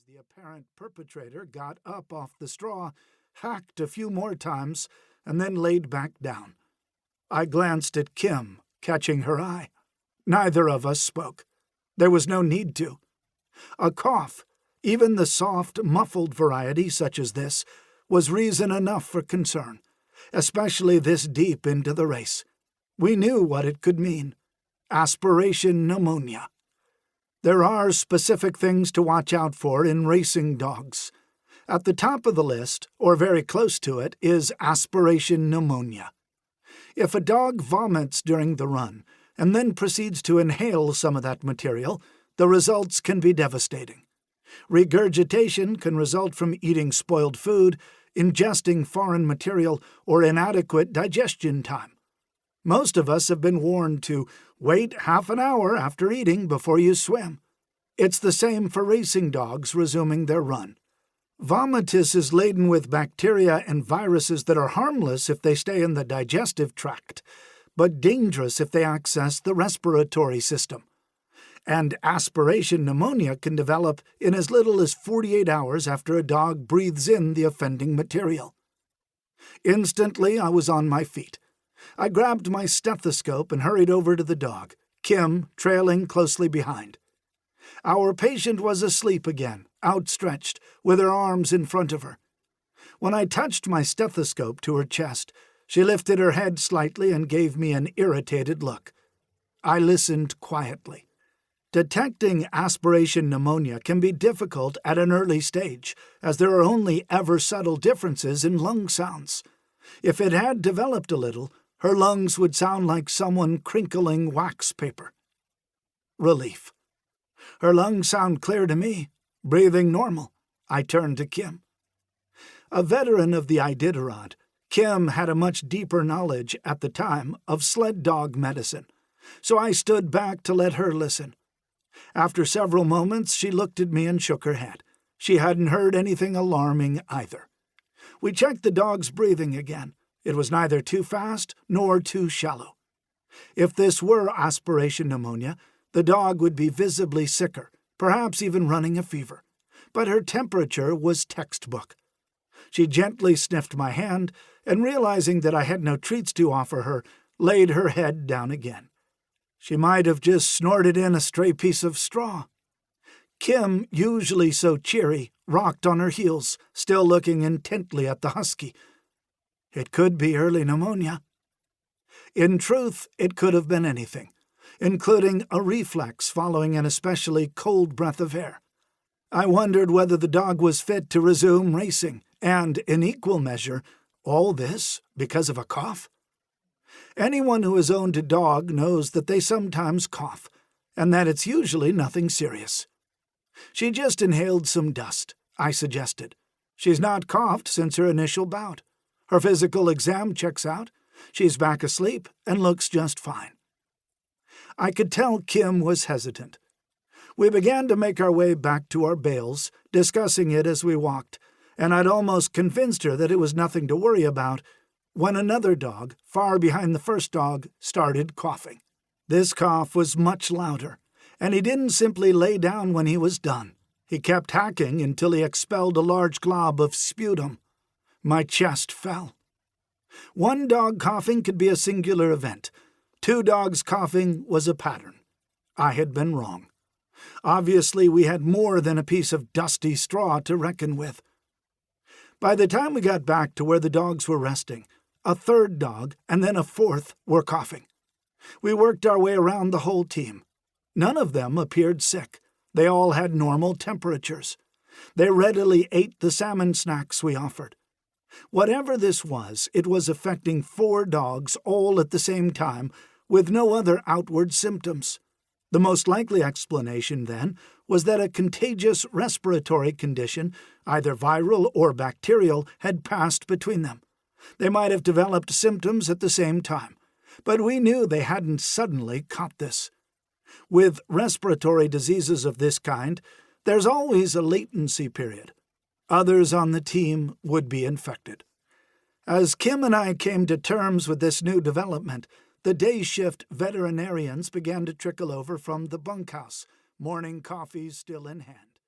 the apparent perpetrator got up off the straw, hacked a few more times, and then laid back down. I glanced at Kim, catching her eye. Neither of us spoke. There was no need to. A cough, even the soft, muffled variety such as this, was reason enough for concern, especially this deep into the race. We knew what it could mean. Aspiration pneumonia. There are specific things to watch out for in racing dogs. At the top of the list, or very close to it, is aspiration pneumonia. If a dog vomits during the run and then proceeds to inhale some of that material, the results can be devastating. Regurgitation can result from eating spoiled food, ingesting foreign material, or inadequate digestion time. Most of us have been warned to wait half an hour after eating before you swim. It's the same for racing dogs resuming their run. Vomitus is laden with bacteria and viruses that are harmless if they stay in the digestive tract, but dangerous if they access the respiratory system. And aspiration pneumonia can develop in as little as 48 hours after a dog breathes in the offending material. Instantly, I was on my feet. I grabbed my stethoscope and hurried over to the dog, Kim trailing closely behind. Our patient was asleep again, outstretched, with her arms in front of her. When I touched my stethoscope to her chest, she lifted her head slightly and gave me an irritated look. I listened quietly. Detecting aspiration pneumonia can be difficult at an early stage, as there are only ever subtle differences in lung sounds. If it had developed a little, her lungs would sound like someone crinkling wax paper. Relief. Her lungs sound clear to me, breathing normal. I turned to Kim. A veteran of the Iditarod, Kim had a much deeper knowledge at the time of sled dog medicine, so I stood back to let her listen. After several moments, she looked at me and shook her head. She hadn't heard anything alarming either. We checked the dog's breathing again. It was neither too fast nor too shallow. If this were aspiration pneumonia, the dog would be visibly sicker, perhaps even running a fever. But her temperature was textbook. She gently sniffed my hand, and realizing that I had no treats to offer her, laid her head down again. She might have just snorted in a stray piece of straw. Kim, usually so cheery, rocked on her heels, still looking intently at the husky. It could be early pneumonia. In truth, it could have been anything, including a reflex following an especially cold breath of air. I wondered whether the dog was fit to resume racing, and, in equal measure, all this because of a cough? Anyone who has owned a dog knows that they sometimes cough, and that it's usually nothing serious. She just inhaled some dust, I suggested. She's not coughed since her initial bout. Her physical exam checks out. She's back asleep and looks just fine. I could tell Kim was hesitant. We began to make our way back to our bales, discussing it as we walked, and I'd almost convinced her that it was nothing to worry about, when another dog, far behind the first dog, started coughing. This cough was much louder, and he didn't simply lay down when he was done. He kept hacking until he expelled a large glob of sputum. My chest fell. One dog coughing could be a singular event. 2 dogs coughing was a pattern. I had been wrong. Obviously, we had more than a piece of dusty straw to reckon with. By the time we got back to where the dogs were resting, a 3rd dog and then a 4th were coughing. We worked our way around the whole team. None of them appeared sick. They all had normal temperatures. They readily ate the salmon snacks we offered. Whatever this was, it was affecting 4 dogs all at the same time, with no other outward symptoms. The most likely explanation, then, was that a contagious respiratory condition, either viral or bacterial, had passed between them. They might have developed symptoms at the same time, but we knew they hadn't suddenly caught this. With respiratory diseases of this kind, there's always a latency period. Others on the team would be infected. As Kim and I came to terms with this new development, the day shift veterinarians began to trickle over from the bunkhouse, morning coffees still in hand.